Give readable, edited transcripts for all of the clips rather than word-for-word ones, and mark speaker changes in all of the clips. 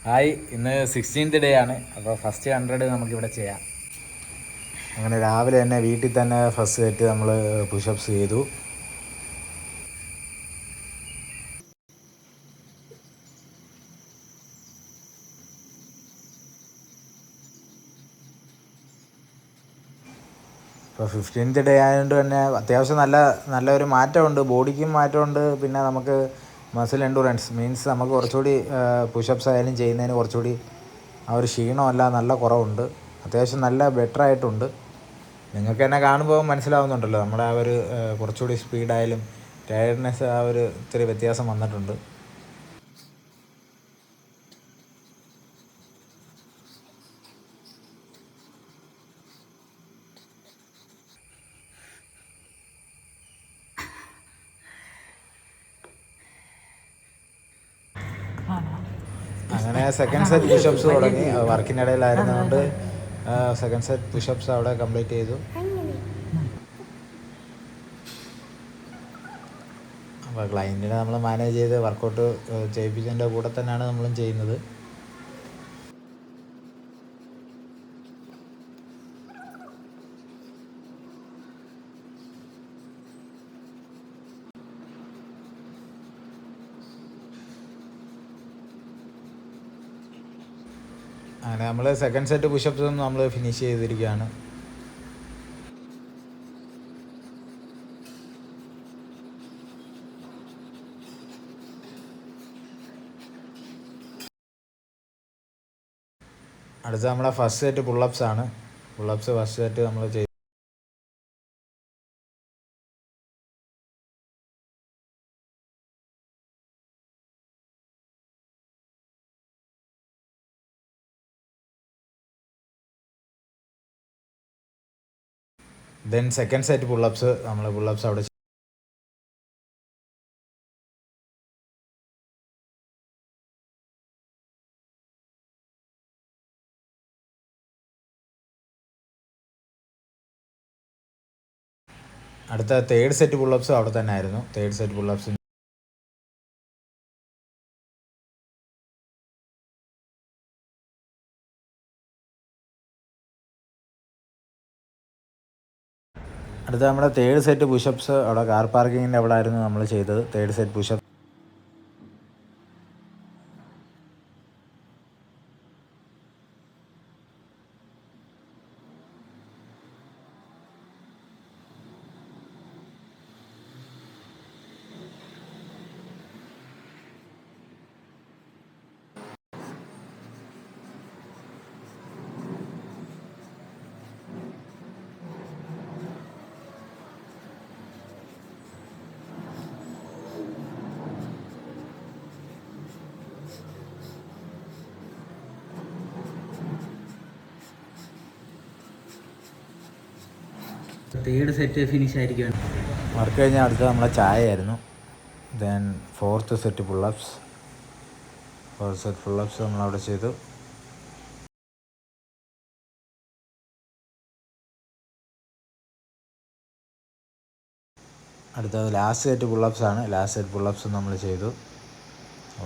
Speaker 1: Hi, ഇന്ന് 16th day ആണ്. അപ്പോൾ ഫസ്റ്റ് 100 നമുക്കിവിടെ ചെയ്യാം. അങ്ങനെ രാവിലെ തന്നെ വീട്ടിൽ തന്നെ ഫസ്റ്റ് സെറ്റ് നമ്മൾ പുഷപ്സ് ചെയ്തു. ഇപ്പോൾ 15th ഡേ ആയതുകൊണ്ട് തന്നെ അത്യാവശ്യം നല്ലൊരു മാറ്റമുണ്ട്, ബോഡിക്കും മാറ്റമുണ്ട്. പിന്നെ നമുക്ക് മസിൽ എൻഡുറൻസ് മീൻസ് നമുക്ക് കുറച്ചുകൂടി പുഷപ്സ് ആയാലും ചെയ്യുന്നതിന് കുറച്ചുകൂടി ആ ഒരു ക്ഷീണമല്ല നല്ല കുറവുണ്ട്. അത്യാവശ്യം നല്ല ബെറ്റർ ആയിട്ടുണ്ട്. നിങ്ങൾക്ക് എന്നെ കാണുമ്പോൾ മനസ്സിലാവുന്നുണ്ടല്ലോ, നമ്മുടെ ആ ഒരു കുറച്ചുകൂടി സ്പീഡായാലും ടയർഡ്നെസ് ആ ഒരു ഇത്തിരി വ്യത്യാസം വന്നിട്ടുണ്ട്. അങ്ങനെ സെക്കൻഡ് സെറ്റ് പുഷപ്സ് തുടങ്ങി. വർക്കിൻ്റെ ഇടയിലായിരുന്നതുകൊണ്ട് സെക്കൻഡ് സെറ്റ് പുഷപ്സ് അവിടെ കംപ്ലീറ്റ് ചെയ്തു. അപ്പോൾ ക്ലയൻറ്റിനെ നമ്മൾ മാനേജ് ചെയ്ത് വർക്കൗട്ട് ചെയ്യിപ്പിച്ചതിൻ്റെ കൂടെ തന്നെയാണ് നമ്മളും ചെയ്യുന്നത്. അങ്ങനെ നമ്മൾ സെക്കൻഡ് സെറ്റ് പുഷപ്സും നമ്മൾ ഫിനിഷ് ചെയ്തിരിക്കുകയാണ്. അടുത്ത നമ്മുടെ ഫസ്റ്റ് സെറ്റ് പുള്ളപ്സ് ആണ്. പുള്ളപ്സ് ഫസ്റ്റ് സെറ്റ് നമ്മൾ ചെയ്തു. ദെൻ സെക്കൻഡ് സെറ്റ് പുള്ളപ്സ് അവിടെ അടുത്ത തേർഡ് സെറ്റ് പുള്ളപ്സ് അവിടെ തന്നെ ആയിരുന്നു. തേർഡ് സെറ്റ് പുള്ളപ്സ് അടുത്ത നമ്മുടെ തേർഡ് സെറ്റ് പുഷപ്സ് അവിടെ കാർ പാർക്കിങ്ങിൻ്റെ അവിടെ ആയിരുന്നു നമ്മൾ ചെയ്തത്. Third set pushup.
Speaker 2: Third set finish ആയിരിക്കുകയാണ്.
Speaker 1: വർക്ക് കഴിഞ്ഞാൽ അടുത്ത നമ്മളെ ചായ ആയിരുന്നു. ദെൻ ഫോർത്ത് സെറ്റ് പുള്ളപ്സ് നമ്മളവിടെ ചെയ്തു. അടുത്തത് ലാസ്റ്റ് സെറ്റ് പുള്ളപ്സ് ആണ്. ലാസ്റ്റ് സെറ്റ് പുള്ളപ്സ് നമ്മൾ ചെയ്തു.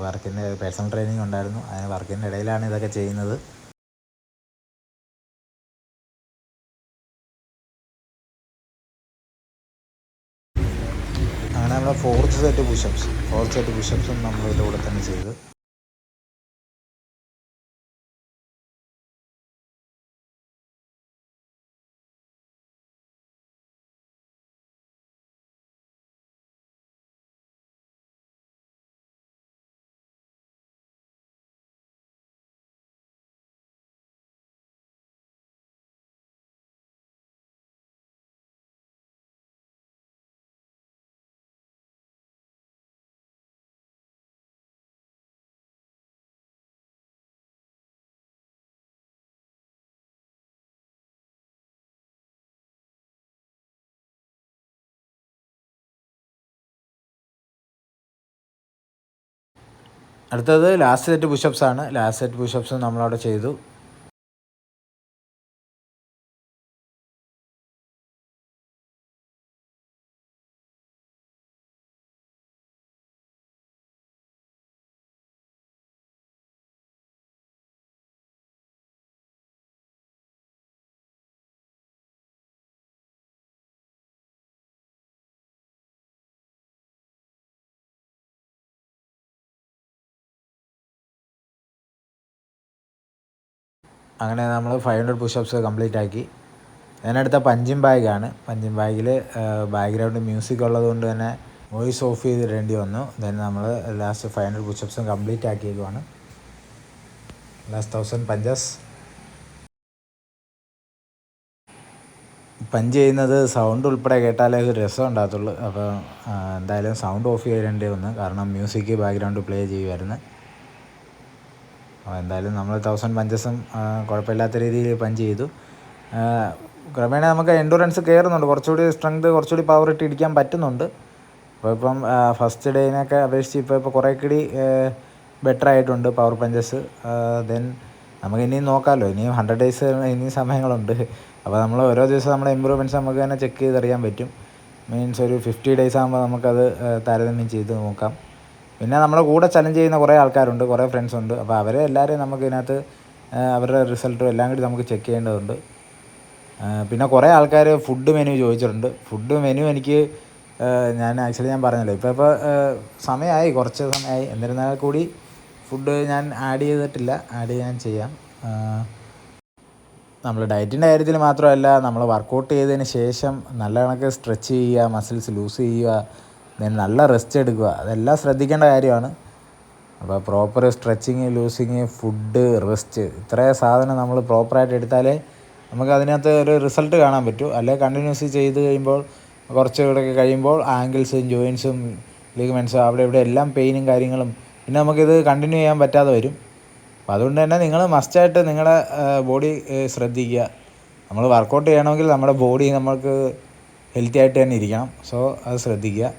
Speaker 1: വർക്കിൻ്റെ പേഴ്സണൽ ട്രെയിനിങ് ഉണ്ടായിരുന്നു. അതിന് വർക്കിൻ്റെ ഇടയിലാണ് ഇതൊക്കെ ചെയ്യുന്നത്. അങ്ങനെ നമ്മുടെ ഫോർത്ത് സെറ്റ് പുഷപ്സും നമ്മൾ ഇതിലൂടെ തന്നെ ചെയ്തു. അടുത്തത് ലാസ്റ്റ് സെറ്റ് പുഷപ്സ് ആണ്. ലാസ്റ്റ് സെറ്റ് പുഷപ്സും നമ്മളവിടെ ചെയ്തു. അങ്ങനെ നമ്മൾ 500 പുഷപ്സ് കംപ്ലീറ്റ് ആക്കി. അതിനടുത്ത പഞ്ചിങ് ബാഗാണ്. പഞ്ചിങ് ബാഗിൽ ബാക്ക്ഗ്രൗണ്ട് മ്യൂസിക് ഉള്ളത് കൊണ്ട് തന്നെ വോയിസ് ഓഫ് ചെയ്തിടേണ്ടി വന്നു. ദെൻ നമ്മൾ ലാസ്റ്റ് 500 പുഷപ്സും കംപ്ലീറ്റ് ആക്കിയേക്കുവാണ്. Last 1000 punches. പഞ്ച് ചെയ്യുന്നത് സൗണ്ട് ഉൾപ്പെടെ കേട്ടാലേ ഒരു രസം ഉണ്ടാകത്തുള്ളൂ. അപ്പോൾ എന്തായാലും സൗണ്ട് ഓഫ് ചെയ്യേണ്ടി വന്നു, കാരണം മ്യൂസിക് ബാക്ക്ഗ്രൗണ്ട് പ്ലേ ചെയ്യുമായിരുന്നു. അപ്പോൾ എന്തായാലും നമ്മൾ 1000 പഞ്ചസും കുഴപ്പമില്ലാത്ത രീതിയിൽ പഞ്ച് ചെയ്തു. ക്രമേണ നമുക്ക് എൻഡുറൻസ് കയറുന്നുണ്ട്, കുറച്ചുകൂടി സ്ട്രെങ്ത്, കുറച്ചുകൂടി പവർ ഇട്ട് ഇടിക്കാൻ പറ്റുന്നുണ്ട്. അപ്പോൾ ഇപ്പം ഫസ്റ്റ് ഡേയിനൊക്കെ അപേക്ഷിച്ച് ഇപ്പോൾ കുറേ കൂടി ബെറ്റർ ആയിട്ടുണ്ട് പവർ പഞ്ചസ്. ദെൻ നമുക്ക് ഇനിയും നോക്കാമല്ലോ, ഇനിയും 100 ഡേയ്സ് ഇനിയും സമയങ്ങളുണ്ട്. അപ്പോൾ നമ്മൾ ഓരോ ദിവസം നമ്മുടെ ഇമ്പ്രൂവ്മെൻറ്റ്സ് നമുക്ക് തന്നെ ചെക്ക് ചെയ്തറിയാൻ പറ്റും. മീൻസ് ഒരു 50 ഡേയ്സ് ആകുമ്പോൾ നമുക്കത് താരതമ്യം ചെയ്ത് നോക്കാം. പിന്നെ നമ്മുടെ കൂടെ ചലഞ്ച് ചെയ്യുന്ന കുറേ ആൾക്കാരുണ്ട്, കുറേ ഫ്രണ്ട്സ് ഉണ്ട്. അപ്പോൾ അവരെ എല്ലാവരെയും നമുക്ക് ഇതിനകത്ത് അവരുടെ റിസൾട്ടും എല്ലാം കൂടി നമുക്ക് ചെക്ക് ചെയ്യേണ്ടതുണ്ട്. പിന്നെ കുറേ ആൾക്കാർ ഫുഡ് മെനു ചോദിച്ചിട്ടുണ്ട്. ഫുഡ് മെനു എനിക്ക് ഞാൻ പറഞ്ഞല്ലോ, ഇപ്പോൾ സമയമായി, കുറച്ച് സമയമായി. എന്നിരുന്നാൽ കൂടി ഫുഡ് ഞാൻ ആഡ് ചെയ്തിട്ടില്ല, ആഡ് ചെയ്യാം. നമ്മൾ ഡയറ്റിൻ്റെ കാര്യത്തിൽ മാത്രമല്ല, നമ്മൾ വർക്കൗട്ട് ചെയ്തതിന് ശേഷം നല്ല കണക്ക് സ്ട്രെച്ച് ചെയ്യുക, മസിൽസ് ലൂസ് ചെയ്യുക, ദെൻ നല്ല റെസ്റ്റ് എടുക്കുക, അതെല്ലാം ശ്രദ്ധിക്കേണ്ട കാര്യമാണ്. അപ്പോൾ proper stretching, losing, food, rest, ഇത്രയും സാധനം നമ്മൾ പ്രോപ്പറായിട്ട് എടുത്താലേ നമുക്ക് അതിനകത്ത് ഒരു റിസൾട്ട് കാണാൻ പറ്റൂ. അല്ലെങ്കിൽ കണ്ടിന്യൂസ് ചെയ്ത് കഴിയുമ്പോൾ കുറച്ചുകൂടെ കഴിയുമ്പോൾ ആങ്കിൾസും ജോയിൻസും ലിഗമെൻസും അവിടെ ഇവിടെ എല്ലാം പെയിനും കാര്യങ്ങളും, പിന്നെ നമുക്കിത് കണ്ടിന്യൂ ചെയ്യാൻ പറ്റാതെ വരും. അപ്പോൾ അതുകൊണ്ട് തന്നെ നിങ്ങൾ മസ്റ്റായിട്ട് നിങ്ങളുടെ ബോഡി ശ്രദ്ധിക്കുക. നമ്മൾ വർക്കൗട്ട് ചെയ്യണമെങ്കിൽ നമ്മുടെ ബോഡി നമുക്ക് ഹെൽത്തി ആയിട്ട് തന്നെ ഇരിക്കണം. സോ അത് ശ്രദ്ധിക്കുക.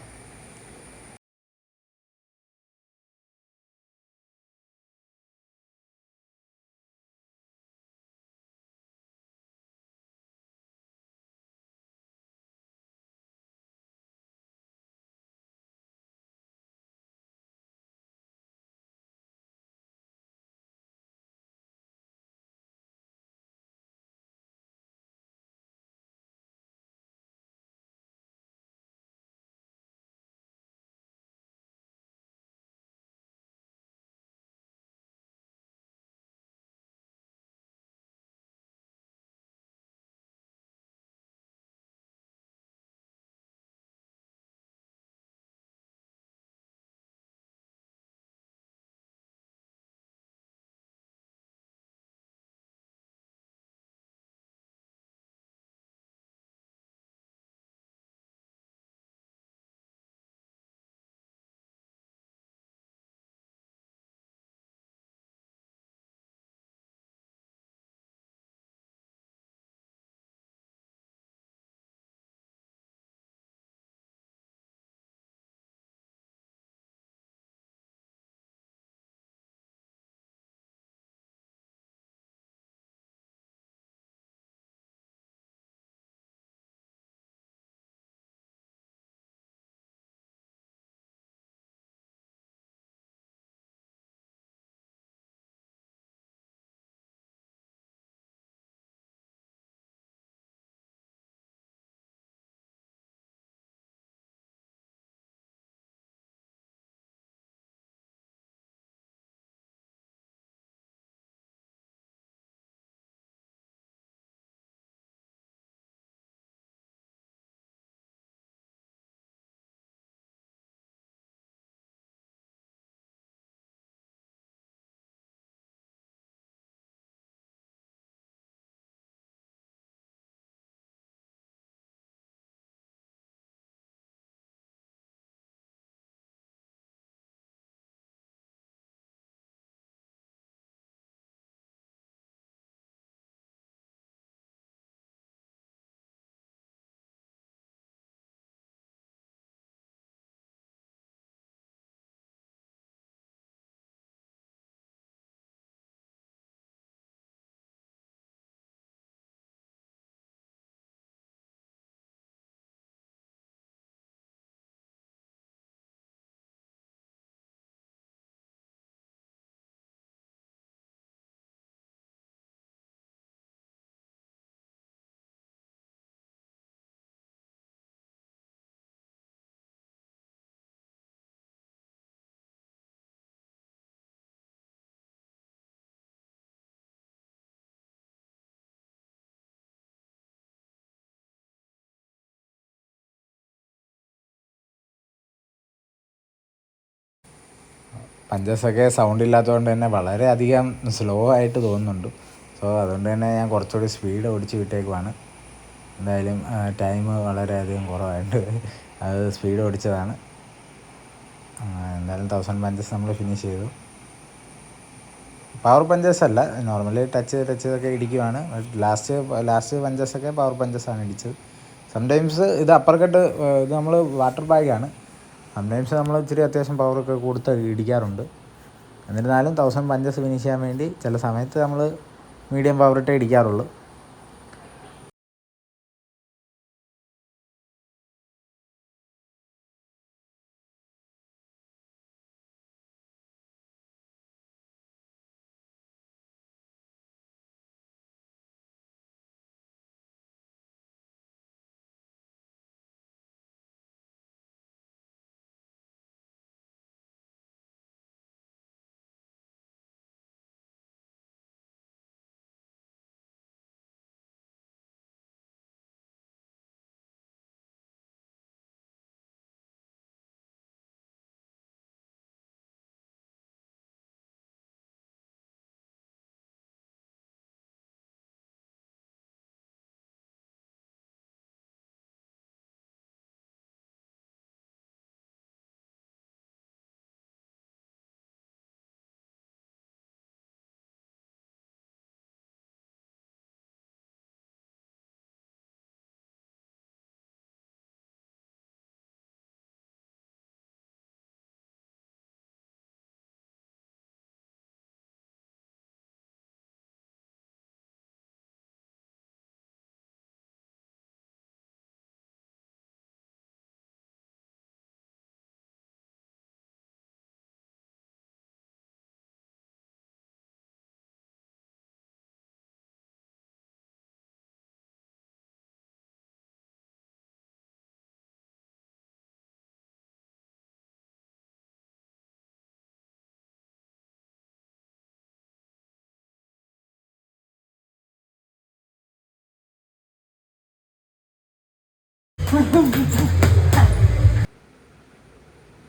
Speaker 1: പഞ്ചസൊക്കെ സൗണ്ട് ഇല്ലാത്തതുകൊണ്ട് തന്നെ വളരെയധികം സ്ലോ ആയിട്ട് തോന്നുന്നുണ്ട്. സോ അതുകൊണ്ട് തന്നെ ഞാൻ കുറച്ചുകൂടി സ്പീഡ് ഓടിച്ച് വിട്ടേക്കുവാണ്. എന്തായാലും ടൈം വളരെയധികം കുറവായിട്ട് അത് സ്പീഡ് ഓടിച്ചതാണ്. എന്തായാലും 1000 പഞ്ചസ് നമ്മൾ ഫിനിഷ് ചെയ്തു. പവർ പഞ്ചസ് അല്ല, നോർമലി ടച്ച് ചെയ്തൊക്കെ ഇടിക്കുവാണ്. ലാസ്റ്റ് പഞ്ചസൊക്കെ പവർ പഞ്ചസാണ് ഇടിച്ചത്. സംടൈംസ് ഇത് അപ്പർ കട്ട്, ഇത് നമ്മൾ വാട്ടർ ബാഗാണ്. സംടൈംസ് നമ്മൾ ഇച്ചിരി അത്യാവശ്യം പവറൊക്കെ കൊടുത്ത് ഇടിക്കാറുണ്ട്. എന്നിരുന്നാലും 1000 പഞ്ചസ് ഫിനിഷ് ചെയ്യാൻ വേണ്ടി ചില സമയത്ത് നമ്മൾ മീഡിയം പവറിട്ടേ ഇടിക്കാറുള്ളൂ.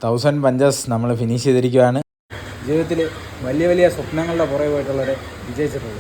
Speaker 1: തൗസൻഡ് പഞ്ചസ് നമ്മൾ ഫിനിഷ് ചെയ്തിരിക്കുകയാണ്. ജീവിതത്തിൽ വലിയ വലിയ സ്വപ്നങ്ങളുടെ പുറകെ പോയിട്ടുള്ളവരെ വിജയിച്ചിട്ടുള്ളത്.